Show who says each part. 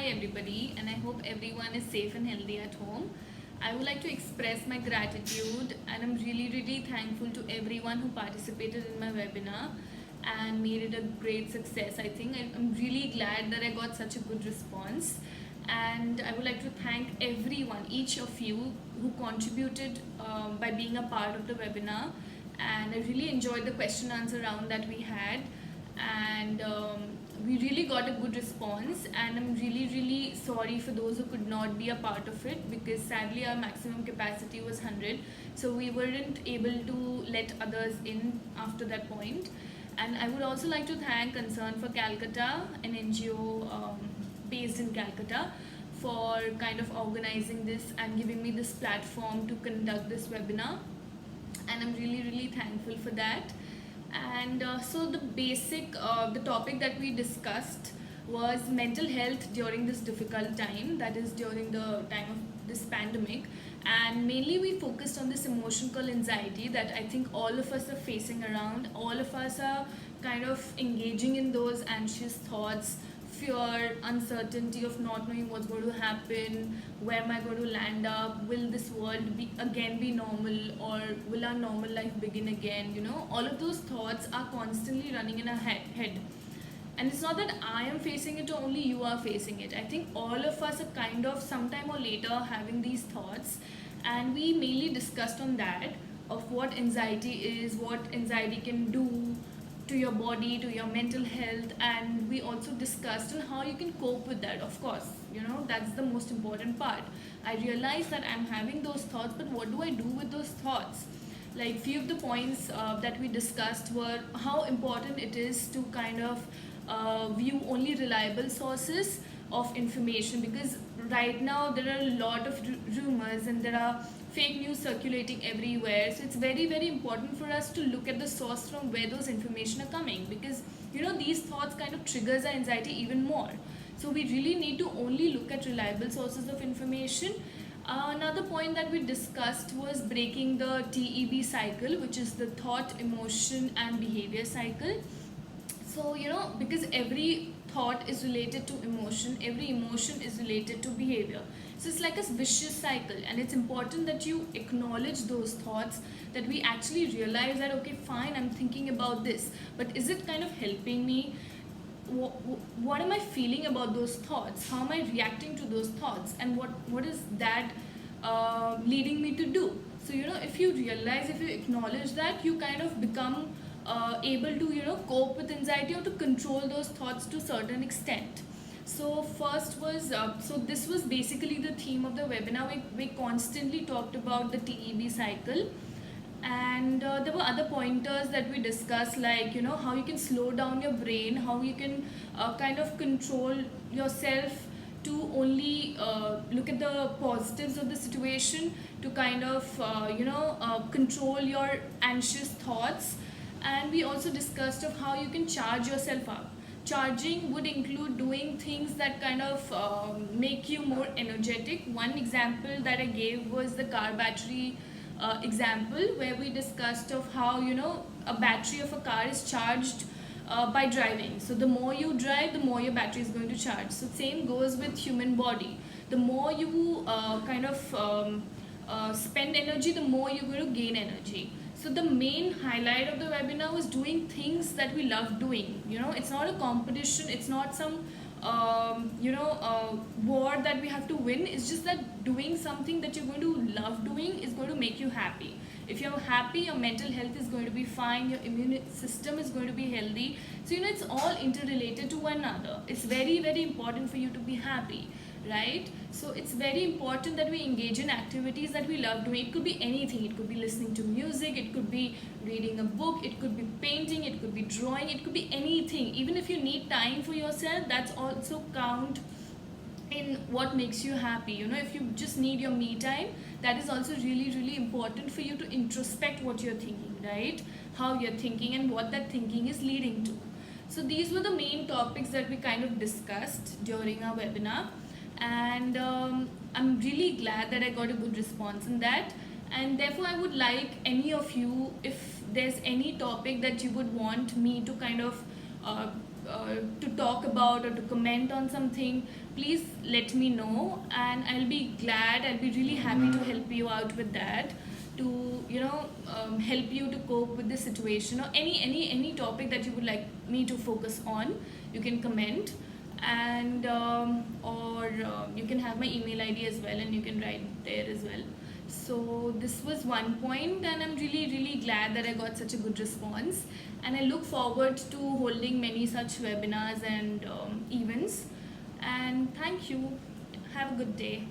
Speaker 1: everybody, and I hope everyone is safe and healthy at home. I would like to express my gratitude, and I'm really thankful to everyone who participated in my webinar and made it a great success. I think I'm really glad that I got such a good response, and I would like to thank everyone, each of you who contributed by being a part of the webinar. And I really enjoyed the question answer round that we had, and we really got a good response. And I'm really sorry for those who could not be a part of it, because sadly our maximum capacity was 100, so we weren't able to let others in after that point. And I would also like to thank Concern for Calcutta, an NGO based in Calcutta, for kind of organizing this and giving me this platform to conduct this webinar, and I'm really thankful for that. And so the topic that we discussed was mental health during this difficult time, that is during the time of this pandemic. And mainly we focused on this emotional anxiety that I think all of us are facing around. All of us are kind of engaging in those anxious thoughts, fear, uncertainty of not knowing what's going to happen, where am I going to land up, will this world be normal, or will our normal life begin again? All of those thoughts are constantly running in our head. And it's not that I am facing it or only you are facing it. I think all of us are kind of sometime or later having these thoughts, and we mainly discussed on that, of what anxiety is, what anxiety can do to your body, to your mental health. And we also discussed on how you can cope with that. Of course, that's the most important part. I realized that I'm having those thoughts, but what do I do with those thoughts? Like, few of the points that we discussed were how important it is to kind of view only reliable sources of information, because right now there are a lot of rumors and there are fake news circulating everywhere. So it's very important for us to look at the source from where those information are coming, because these thoughts kind of triggers our anxiety even more. So we really need to only look at reliable sources of information. Another point that we discussed was breaking the TEB cycle, which is the thought, emotion and behavior cycle. So because every thought is related to emotion, every emotion is related to behavior. So it's like a vicious cycle, and it's important that you acknowledge those thoughts, that we actually realize that, okay, fine, I'm thinking about this, but is it kind of helping me? What am I feeling about those thoughts? How am I reacting to those thoughts? And what is that leading me to do? So if you realize, if you acknowledge that, you kind of become able to cope with anxiety, or to control those thoughts to a certain extent. So first was so this was basically the theme of the webinar. We constantly talked about the TEB cycle, and there were other pointers that we discussed, like how you can slow down your brain, how you can kind of control yourself to only look at the positives of the situation, to kind of control your anxious thoughts. And we also discussed of how you can charge yourself up. Charging would include doing things that kind of make you more energetic. One example that I gave was the car battery example, where we discussed of how a battery of a car is charged by driving. So the more you drive, the more your battery is going to charge. So same goes with human body. The more you spend energy, the more you're going to gain energy. So the main highlight of the webinar was doing things that we love doing. It's not a competition, it's not some war that we have to win. It's just that doing something that you're going to love doing is going to make you happy. If you're happy, your mental health is going to be fine, your immune system is going to be healthy. So it's all interrelated to one another. It's very important for you to be happy, right? So it's very important that we engage in activities that we love doing. It could be anything. It could be listening to music, it could be reading a book, it could be painting, it could be drawing, it could be anything. Even if you need time for yourself, that's also count in what makes you happy. If you just need your me time, that is also really important for you to introspect what you're thinking, right? How you're thinking and what that thinking is leading to. So these were the main topics that we kind of discussed during our webinar, and I'm really glad that I got a good response in that. And therefore I would like any of you, if there's any topic that you would want me to kind of to talk about or to comment on something, please let me know, and I'll be glad, I'll be really happy to help you out with that, to help you to cope with the situation, or any topic that you would like me to focus on. You can comment, and or you can have my email ID as well, and you can write there as well. So this was one point, and I'm really glad that I got such a good response, and I look forward to holding many such webinars and events. And thank you. Have a good day.